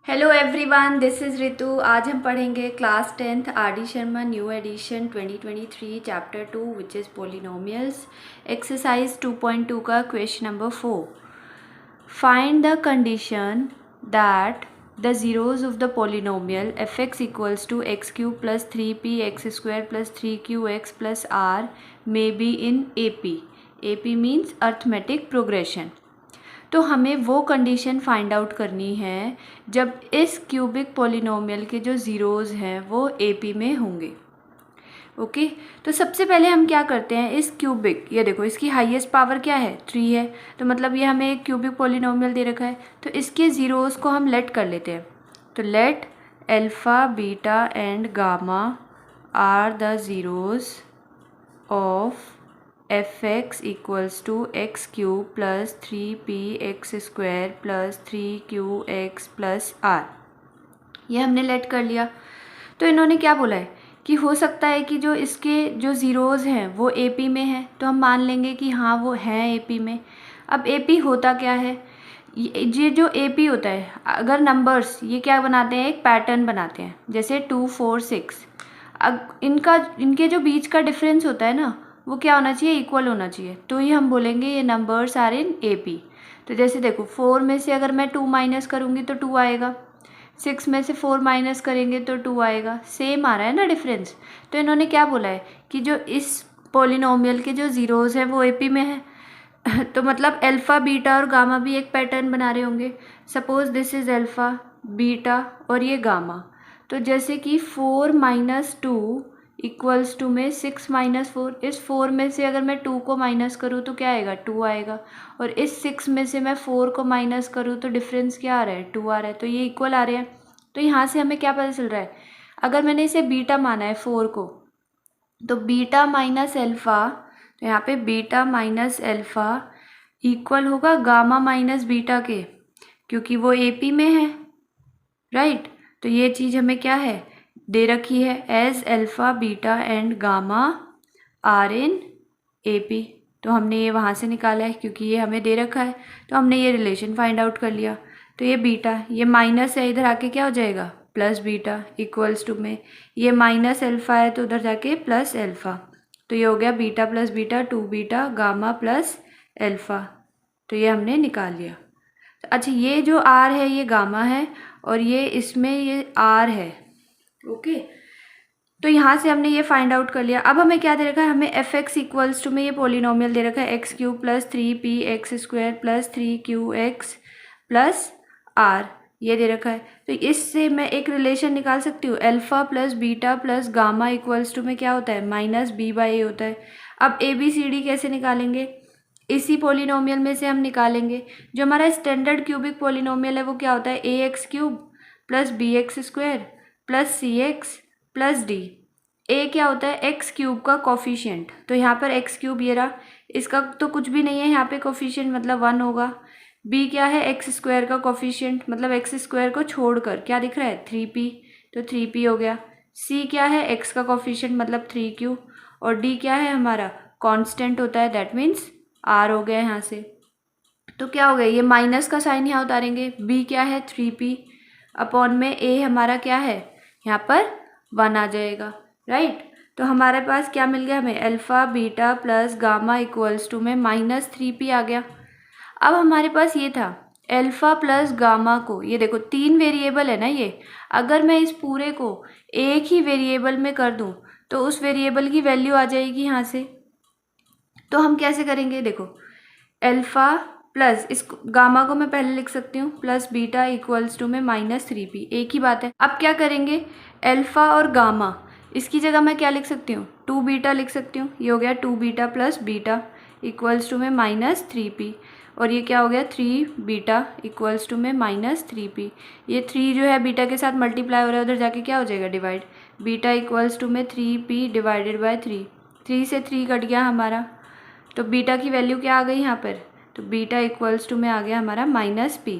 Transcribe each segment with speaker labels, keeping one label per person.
Speaker 1: Hello everyone, this is Ritu. आज हम पढ़ेंगे class 10th R D Sharma new edition 2023 chapter 2 which is polynomials. Exercise 2.2 का question number 4। Find the condition that the zeros of the polynomial fx equals to x cube plus 3p x square plus 3qx plus r may be in AP. AP means arithmetic progression। तो हमें वो condition find out करनी है जब इस cubic polynomial के जो zeros हैं वो एपी में होंगे। ओके, तो सबसे पहले हम क्या करते हैं, इस क्यूबिक, ये देखो इसकी हाईएस्ट पावर क्या है 3 है, तो मतलब ये हमें एक क्यूबिक पॉलिनोमियल दे रखा है, तो इसके ज़ीरोज़ को हम लेट कर लेते हैं। तो let alpha beta and gamma are the zeros of fx equals to x cube plus 3p x square plus 3qx plus r। ये हमने लेट कर लिया। तो इन्होंने क्या बोला है कि हो सकता है कि जो इसके जो ज़ीरोज़ हैं वो AP में हैं, तो हम मान लेंगे कि हाँ वो हैं AP में। अब AP होता क्या है, ये जो AP होता है, अगर नंबर्स ये क्या बनाते हैं, एक पैटर्न बनाते हैं, जैसे 2 4 6। अब इनके जो बीच का डिफरेंस होता है ना, वो क्या होना चाहिए, इक्वल होना चाहिए, तो ही हम बोलेंगे ये नंबर्स आर इन AP। तो जैसे देखो 4 में से अगर मैं 2 माइनस करूँगी तो 2 आएगा, 6 में से 4 माइनस करेंगे तो 2 आएगा, सेम आ रहा है ना डिफरेंस। तो इन्होंने क्या बोला है कि जो इस पॉलिनोमियल के जो ज़ीरोज़ हैं वो AP में है। तो मतलब अल्फ़ा बीटा और गामा भी एक पैटर्न बना रहे होंगे। Suppose this is alpha beta और ये गामा। तो जैसे कि 4 माइनस 2 इक्वल्स टू में 6 माइनस 4, इस 4 में से अगर मैं 2 को माइनस करूँ तो क्या आएगा, 2 आएगा, और इस 6 में से मैं 4 को माइनस करूँ तो डिफरेंस क्या आ रहा है, 2 आ रहा है, तो ये इक्वल आ रहे हैं। तो यहाँ से हमें क्या पता चल रहा है, अगर मैंने इसे बीटा माना है 4 को, तो बीटा माइनस अल्फ़ा, तो यहाँ पे बीटा माइनस अल्फ़ा इक्वल होगा गामा माइनस बीटा के, क्योंकि वो AP में है, राइट। तो ये चीज़ हमें क्या है दे रखी है, as alpha beta and gamma are in AP। तो हमने ये वहाँ से निकाला है क्योंकि ये हमें दे रखा है, तो हमने ये रिलेशन फाइंड आउट कर लिया। तो ये बीटा, ये माइनस है, इधर आके क्या हो जाएगा, प्लस बीटा इक्वल्स टू में ये माइनस अल्फ़ा है तो उधर जाके प्लस अल्फ़ा, तो ये हो गया beta plus beta 2 beta gamma plus alpha. तो ये हमने निकाल लिया। अच्छा, ये जो R है ये गामा है और ये इसमें ये R है। ओके, तो यहाँ से हमने ये फाइंड आउट कर लिया। अब हमें क्या दे रखा है, हमें fx इक्वल्स टू में ये पॉलिनोमियल दे रखा है x cube plus 3p x square plus 3qx plus r, ये दे रखा है। तो इससे मैं एक रिलेशन निकाल सकती हूँ, alpha plus beta plus gamma equals to में क्या होता है, माइनस b/a होता है। अब ABCD कैसे निकालेंगे, इसी पॉलिनोमियल में से हम निकालेंगे। जो हमारा स्टैंडर्ड क्यूबिक पॉलिनोमियल है वो क्या होता है, ax cube plus bx square plus cx plus d। a क्या होता है, एक्स क्यूब का कोफिशिएंट, तो यहाँ पर एक्स क्यूब ये रहा, इसका तो कुछ भी नहीं है यहाँ पे कोफिशिएंट, मतलब 1 होगा। b क्या है, एक्स स्क्वायर का कोफिशिएंट, मतलब एक्स स्क्वायर को छोड़कर क्या दिख रहा है 3p, तो 3p हो गया। c क्या है, x का कोफिशिएंट मतलब 3q, और d क्या है हमारा कांस्टेंट होता है, दैट मीन्स r हो गया यहाँ से। तो क्या हो गया, ये माइनस का साइन यहाँ उतारेंगे, b क्या है 3p अपॉन में a हमारा क्या है यहाँ पर 1 आ जाएगा, राइट। तो हमारे पास क्या मिल गया, हमें alpha beta plus gamma equals to में माइनस 3p आ गया। अब हमारे पास ये था अल्फ़ा प्लस गामा को, ये देखो 3 वेरिएबल है ना ये, अगर मैं इस पूरे को एक ही वेरिएबल में कर दूं तो उस वेरिएबल की वैल्यू आ जाएगी यहाँ से। तो हम कैसे करेंगे, देखो अल्फ़ा प्लस इस गामा को मैं पहले लिख सकती हूँ प्लस बीटा इक्वल्स टू में माइनस 3p, एक ही बात है। अब क्या करेंगे, अल्फ़ा और गामा, इसकी जगह मैं क्या लिख सकती हूँ, 2 बीटा लिख सकती हूँ, ये हो गया 2 beta plus beta equals to में माइनस 3p, और ये क्या हो गया 3 बीटा इक्वल्स टू में माइनस 3p। ये 3 जो है बीटा के साथ मल्टीप्लाई हो रहा है, उधर जाके क्या हो जाएगा डिवाइड, बीटा इक्वल्स टू में 3p डिवाइडेड बाय 3, 3 से 3 कट गया हमारा, तो बीटा की वैल्यू क्या आ गई यहाँ पर, तो बीटा इक्वल्स टू में आ गया हमारा माइनस p।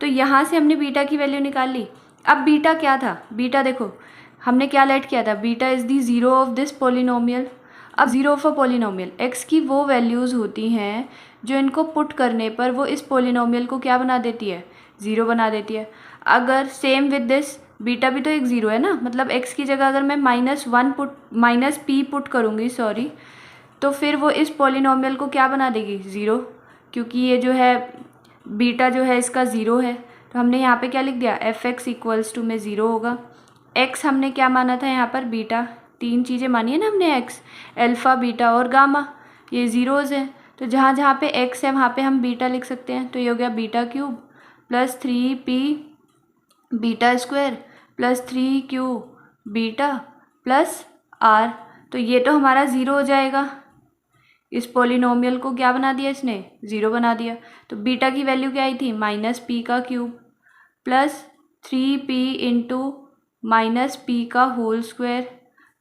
Speaker 1: तो यहाँ से हमने बीटा की वैल्यू निकाल ली। अब बीटा क्या था, बीटा देखो हमने क्या लेट किया था, beta is the zero of this polynomial. अब zero of a polynomial, x की वो वैल्यूज़ होती हैं जो इनको पुट करने पर वो इस पॉलिनोमियल को क्या बना देती है, ज़ीरो बना देती है। अगर सेम विद दिस बीटा भी तो एक ज़ीरो है ना, मतलब x की जगह अगर मैं माइनस p पुट करूँगी सॉरी, तो फिर वो इस पॉलिनोमियल को क्या बना देगी, ज़ीरो, क्योंकि ये जो है बीटा जो है इसका ज़ीरो है। तो हमने यहाँ पे क्या लिख दिया, एफ एक्स इक्वल्स टू में ज़ीरो होगा। x हमने क्या माना था यहाँ पर, बीटा, तीन चीज़ें मानी है ना हमने, x, अल्फ़ा, बीटा और गामा, ये ज़ीरोज़ हैं। तो जहाँ जहाँ पे x है वहाँ पे हम बीटा लिख सकते हैं। तो ये हो गया beta cube plus 3p beta square plus 3q beta plus r। तो ये तो हमारा ज़ीरो हो जाएगा, इस पॉलिनोमियल को क्या बना दिया इसने, ज़ीरो बना दिया। तो बीटा की वैल्यू क्या आई थी, माइनस पी का cube plus 3p into minus p का whole square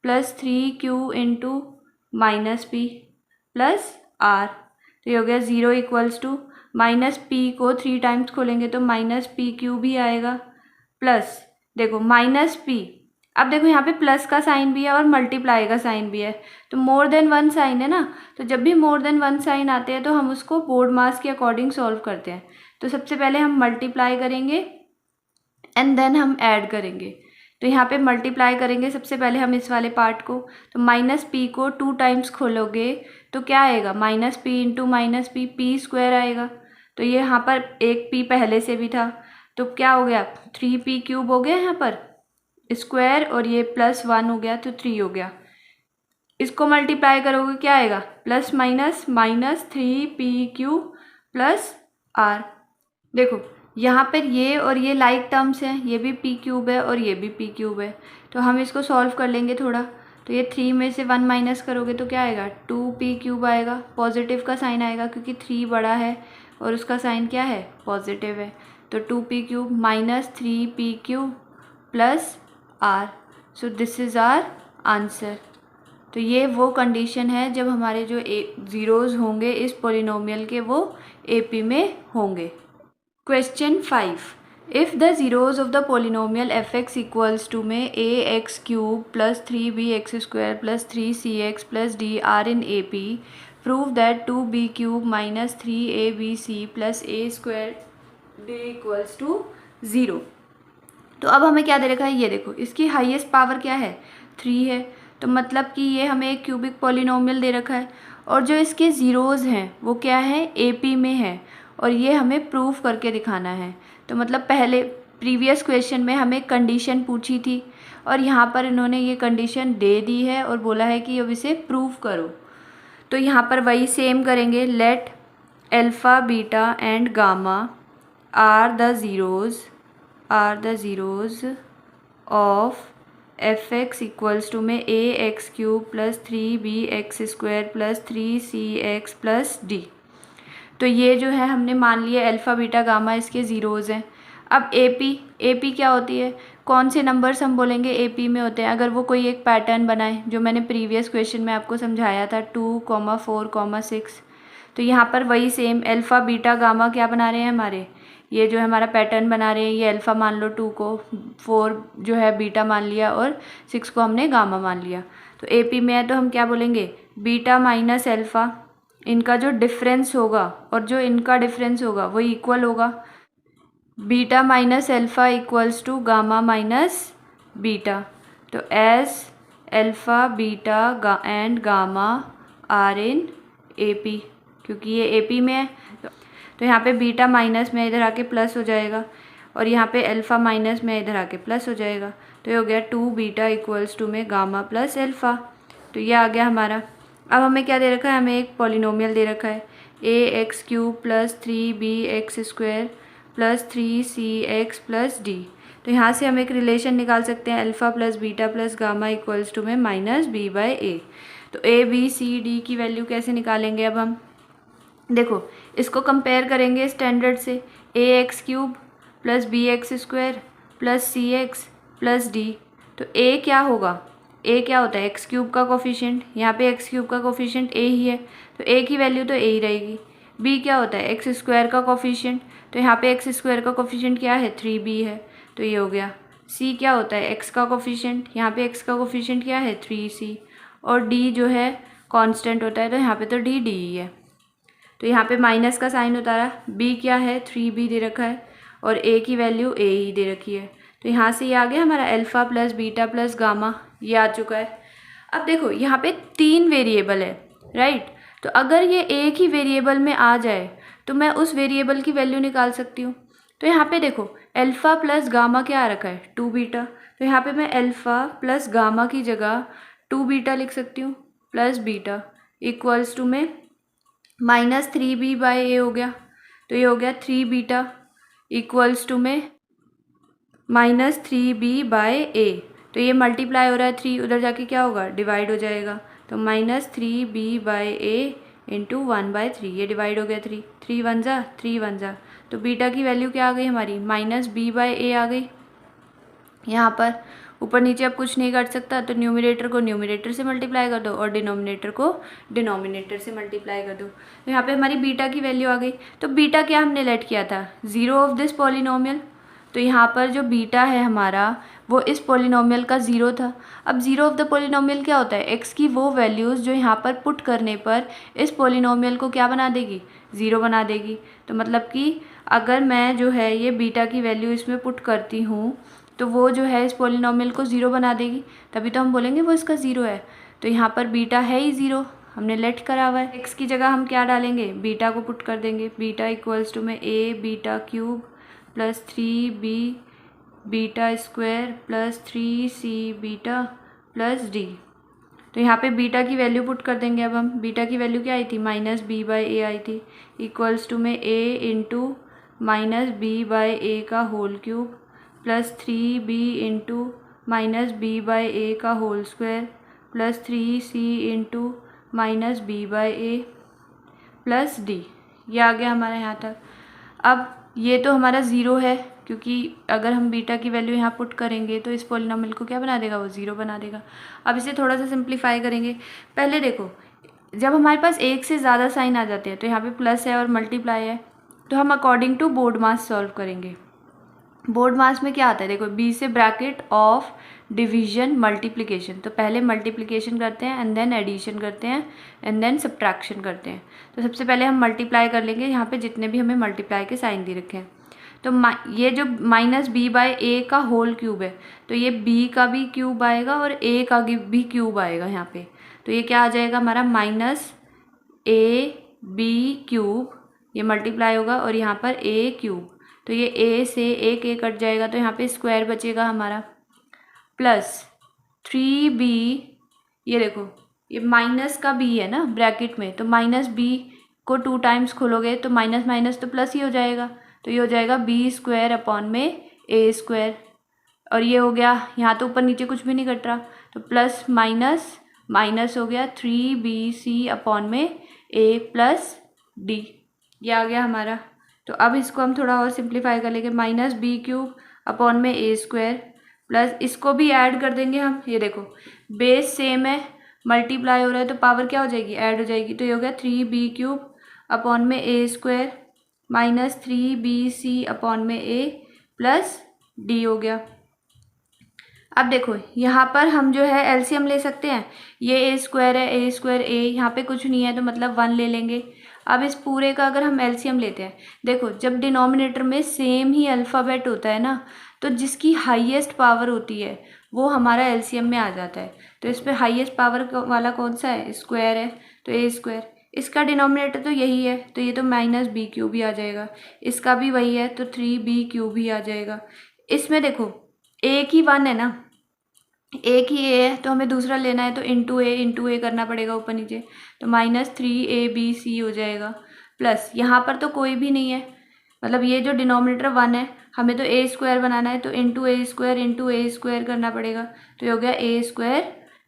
Speaker 1: plus 3q into minus p plus r। तो ये हो गया zero equals to minus p को 3 टाइम्स खोलेंगे तो माइनस पी क्यूब ही आएगा प्लस, देखो माइनस पी, अब देखो यहाँ पे प्लस का साइन भी है और मल्टीप्लाई का साइन भी है, तो मोर देन वन साइन है ना। तो जब भी मोर देन वन साइन आते हैं तो हम उसको बोर्ड मास के अकॉर्डिंग सॉल्व करते हैं। तो सबसे पहले हम मल्टीप्लाई करेंगे एंड देन हम ऐड करेंगे। तो यहाँ पे मल्टीप्लाई करेंगे सबसे पहले हम इस वाले पार्ट को, तो माइनस पी को 2 टाइम्स खोलोगे तो क्या आएगा, minus P into minus P, P square आएगा। तो ये यहाँ पर एक पी पहले से भी था, तो क्या हो गया, 3p क्यूब हो गया यहाँ पर स्क्वायर, और ये प्लस 1 हो गया तो 3 हो गया। इसको मल्टीप्लाई करोगे क्या आएगा, plus minus minus 3p cube plus r। देखो यहाँ पर ये और ये लाइक टर्म्स हैं, ये भी p क्यूब है और ये भी p क्यूब है, तो हम इसको सॉल्व कर लेंगे थोड़ा। तो ये 3 में से 1 माइनस करोगे तो क्या आएगा, 2p क्यूब आएगा, पॉजिटिव का साइन आएगा क्योंकि 3 बड़ा है और उसका साइन क्या है, पॉजिटिव है। तो 2p cube minus 3p cube plus r। So this is our answer. तो ये वो कंडीशन है जब हमारे जो ज़ीरोज़ होंगे इस पॉलिनोमियल के वो AP में होंगे। Question 5, if the zeros of the polynomial fx equals to में ax cube plus 3bx square plus 3cx plus d are in AP, prove that 2b cube minus 3abc plus a square d equals to zero. तो अब हमें क्या दे रखा है, ये देखो इसकी हाईएस्ट पावर क्या है, 3 है, तो मतलब कि ये हमें एक क्यूबिक पॉलिनोमियल दे रखा है और जो इसके ज़ीरोज़ हैं वो क्या है, AP में है और ये हमें प्रूफ करके दिखाना है। तो मतलब पहले प्रीवियस क्वेश्चन में हमें कंडीशन पूछी थी और यहाँ पर इन्होंने ये कंडीशन दे दी है और बोला है कि अब इसे प्रूफ करो। तो यहाँ पर वही सेम करेंगे, let alpha beta and gamma are the zeros of fx equals to में ax cube plus 3bx square plus 3cx plus d। तो ये जो है हमने मान लिया अल्फ़ा बीटा गामा इसके ज़ीरोज़ हैं। अब AP क्या होती है, कौन से नंबर्स हम बोलेंगे AP में होते हैं, अगर वो कोई एक पैटर्न बनाए जो मैंने प्रीवियस क्वेश्चन में आपको समझाया था 2, 4, 6। तो यहाँ पर वही सेम अल्फ़ा बीटा गामा क्या बना रहे हैं हमारे, ये जो है हमारा पैटर्न बना रहे हैं, ये अल्फ़ा मान लो 2 को, 4 जो है बीटा मान लिया और 6 को हमने गामा मान लिया। तो AP में है तो हम क्या बोलेंगे, बीटा माइनस अल्फ़ा, इनका जो डिफरेंस होगा और जो इनका डिफरेंस होगा वो इक्वल होगा, beta minus alpha equals to gamma minus beta. तो as alpha beta and gamma are in AP, क्योंकि ये AP में है तो यहाँ पे बीटा माइनस में इधर आके प्लस हो जाएगा और यहाँ पे अल्फ़ा माइनस में इधर आके प्लस हो जाएगा। तो ये हो गया 2 बीटा इक्वल्स टू में गामा प्लस अल्फ़ा। तो ये आ गया हमारा। अब हमें क्या दे रखा है, हमें एक पॉलिनोमियल दे रखा है ax cube plus 3bx square plus 3cx plus d। तो यहाँ से हम एक रिलेशन निकाल सकते हैं, alpha plus beta plus gamma equals to में माइनस b बाई a। तो a b c d की वैल्यू कैसे निकालेंगे, अब हम देखो इसको कंपेयर करेंगे स्टैंडर्ड से, ax cube plus bx square plus cx plus d। तो a क्या होगा, a क्या होता है, एक्स क्यूब का कोफिशिएंट, यहाँ पे एक्स क्यूब का कोफिशिएंट a ही है तो a की वैल्यू तो a ही रहेगी। b क्या होता है, एक्स स्क्वायर का कोफिशिएंट, तो यहाँ पे एक्स स्क्वायर का कोफिशिएंट क्या है, 3b है, तो ये हो गया। c क्या होता है, x का कोफिशिएंट, यहाँ पे x का कोफिशिएंट क्या है, 3c, और d जो है कांस्टेंट होता है तो यहाँ पे तो d ही है। तो यहाँ पे माइनस का साइन उतारा, b क्या है, 3b दे रखा है और ए की वैल्यू ए ही दे रखी है। तो यहाँ से ये आ गया हमारा alpha plus beta plus gamma, ये आ चुका है। अब देखो यहाँ पे 3 वेरिएबल है, राइट। तो अगर ये एक ही वेरिएबल में आ जाए तो मैं उस वेरिएबल की वैल्यू निकाल सकती हूँ। तो यहाँ पे देखो अल्फ़ा प्लस गामा क्या आ रखा है, 2 बीटा। तो यहाँ पे मैं अल्फ़ा प्लस गामा की जगह 2 बीटा लिख सकती हूँ प्लस बीटा इक्वल्स टू में -3b/a हो गया। तो ये हो गया 3 बीटा इक्वल्स टू में -3b/a। तो ये मल्टीप्लाई हो रहा है 3, उधर जाके क्या होगा, डिवाइड हो जाएगा। तो -3b/a इंटू 1/3, ये डिवाइड हो गया 3, 3 1 जा 3 1 जा। तो बीटा की वैल्यू क्या आ गई हमारी, -b/a आ गई। यहाँ पर ऊपर नीचे अब कुछ नहीं कर सकता, तो न्यूमरेटर को न्यूमरेटर से मल्टीप्लाई कर दो और डिनोमिनेटर को डिनोमिनेटर से मल्टीप्लाई कर दो। तो यहाँ पे हमारी बीटा की वैल्यू आ गई। तो बीटा क्या हमने लेट किया था, 0 ऑफ दिस पॉलिनोमियल। तो यहाँ पर जो बीटा है हमारा वो इस पॉलिनोमियल का 0 था। अब 0 ऑफ द पॉलिनोमियल क्या होता है, एक्स की वो वैल्यूज़ जो यहाँ पर पुट करने पर इस पॉलिनोमियल को क्या बना देगी, 0 बना देगी। तो मतलब कि अगर मैं जो है ये बीटा की वैल्यू इसमें पुट करती हूँ तो वो जो है इस पॉलिनोमियल को 0 बना देगी, तभी तो हम बोलेंगे वो इसका 0 है। तो यहाँ पर बीटा है ही 0, हमने लेट करा हुआ है। एक्स की जगह हम क्या डालेंगे, बीटा को पुट कर देंगे। बीटा इक्वल्स टू में a beta cube plus 3b beta square plus 3c beta plus d। तो यहाँ पे बीटा की वैल्यू पुट कर देंगे। अब हम बीटा की वैल्यू क्या आई थी, -b/a आई थी, इक्वल्स टू में a इंटू -b/a का whole cube plus 3b into -b/a का whole square plus 3c into -b/a plus d। ये आ गया हमारे यहाँ तक। अब ये तो हमारा 0 है, क्योंकि अगर हम बीटा की वैल्यू यहाँ पुट करेंगे तो इस पॉलिनोमियल को क्या बना देगा, वो 0 बना देगा। अब इसे थोड़ा सा सिंप्लीफाई करेंगे। पहले देखो जब हमारे पास एक से ज़्यादा साइन आ जाते हैं, तो यहाँ पे प्लस है और मल्टीप्लाई है, तो हम according to BODMAS solve करेंगे। बोर्ड मास में क्या आता है, देखो बी से ब्रैकेट ऑफ डिवीजन मल्टीप्लिकेशन। तो पहले मल्टीप्लिकेशन करते हैं एंड देन एडिशन करते हैं एंड देन सब्ट्रैक्शन करते हैं। तो सबसे पहले हम मल्टीप्लाई कर लेंगे यहाँ पे जितने भी हमें मल्टीप्लाई के साइन दे रखे हैं। तो ये जो -b/a का होल क्यूब है, तो ये b का भी क्यूब आएगा और a का भी क्यूब आएगा यहाँ पे। तो ये क्या आ जाएगा हमारा -ab क्यूब, ये मल्टीप्लाई होगा और यहाँ पर a क्यूब। तो ये a से एक a कट जाएगा, तो यहाँ पे स्क्वायर बचेगा हमारा प्लस 3b। ये देखो ये माइनस का b है ना ब्रैकेट में, तो -b को 2 टाइम्स खोलोगे तो माइनस माइनस तो प्लस ही हो जाएगा। तो ये हो जाएगा b² अपॉन में a²। और ये हो गया, यहाँ तो ऊपर नीचे कुछ भी नहीं कट रहा, तो प्लस माइनस माइनस हो गया 3bc अपॉन में a प्लस d। ये आ गया हमारा। तो अब इसको हम थोड़ा और सिंप्लीफाई कर लेंगे, -b³ अपॉन में a² प्लस इसको भी ऐड कर देंगे हम। ये देखो बेस सेम है, मल्टीप्लाई हो रहा है, तो पावर क्या हो जाएगी, ऐड हो जाएगी। तो ये हो गया 3b³ अपॉन में a² माइनस 3bc अपॉन में a प्लस d हो गया। अब देखो यहाँ पर हम जो है एलसीएम ले सकते हैं, ये a² है, a² a, यहाँ पे कुछ नहीं है तो मतलब 1 ले लेंगे। अब इस पूरे का अगर हम एलसीएम लेते हैं, देखो जब डिनोमिनेटर में सेम ही अल्फ़ाबेट होता है ना, तो जिसकी हाईएस्ट पावर होती है वो हमारा एलसीएम में आ जाता है। तो इस पर हाईएस्ट पावर वाला कौन सा है, स्क्वायर है, तो a²। इसका डिनोमिनेटर तो यही है, तो ये तो -b³ ही आ जाएगा। इसका भी वही है, तो 3b³ ही आ जाएगा। इसमें देखो एक ही 1 है ना, एक ही a है, तो हमें दूसरा लेना है तो इंटू a करना पड़ेगा ऊपर नीचे, तो -3abc हो जाएगा। प्लस यहाँ पर तो कोई भी नहीं है, मतलब ये जो डिनोमिनेटर 1 है, हमें तो a² बनाना है, तो इंटू a² करना पड़ेगा। तो ये हो गया a²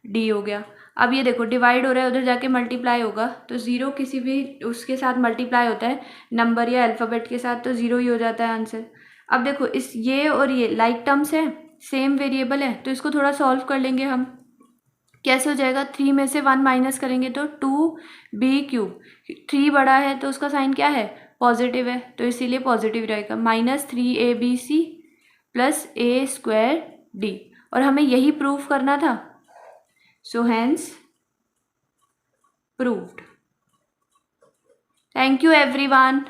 Speaker 1: d हो गया। अब ये देखो डिवाइड हो रहा है, उधर जाके मल्टीप्लाई होगा, तो 0 किसी भी उसके साथ मल्टीप्लाई होता है नंबर या अल्फ़ाबेट के साथ, तो 0 ही हो जाता है आंसर। अब देखो इस ये और ये लाइक टर्म्स है, सेम वेरिएबल है, तो इसको थोड़ा सॉल्व कर लेंगे हम। कैसे हो जाएगा, 3 में से 1 माइनस करेंगे तो 2b³। 3 बड़ा है तो उसका साइन क्या है, पॉजिटिव है, तो इसीलिए पॉजिटिव रहेगा। -3abc प्लस a²d, और हमें यही प्रूफ करना था, so hence proved. Thank you everyone.